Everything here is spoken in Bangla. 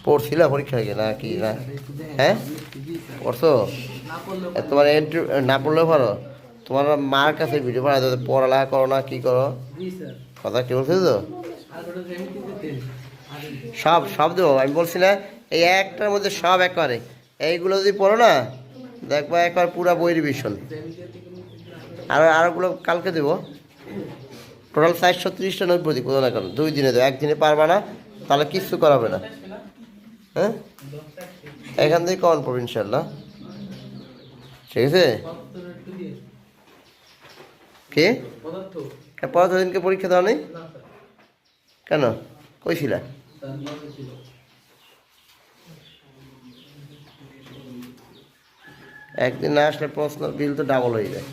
পড়ছিলা পরীক্ষা আগে না কি না? হ্যাঁ পড়ছো? তোমার এন্ট্রি না পড়লেও পারো। তোমার মার কাছে ভিডিও বানাতে হবে, পড়ালেখা করো না কি করো? কথা কি বলছো তো? সব সব দেবো আমি বলছি না, এই একটার মধ্যে সব একবারে এইগুলো যদি পড়ো না দেখবো একবার পুরা বই রিভিশন। আর আরগুলো কালকে দেবো। টোটাল 430টা নোট প্রতি কোথাও না কেন 2 দিনে দেবো, একদিনে পারবা না তাহলে কিচ্ছু করাবে না। হ্যাঁ এখান থেকে কমন পড়বে ইনশাল্লাহ। ঠিক আছে? কে পদার্থ দিনকে পরীক্ষা দেওয়া নেই কেন? কইছিলা? একদিন না আসলে প্রশ্ন বিল তো ডাবল হয়ে যায়।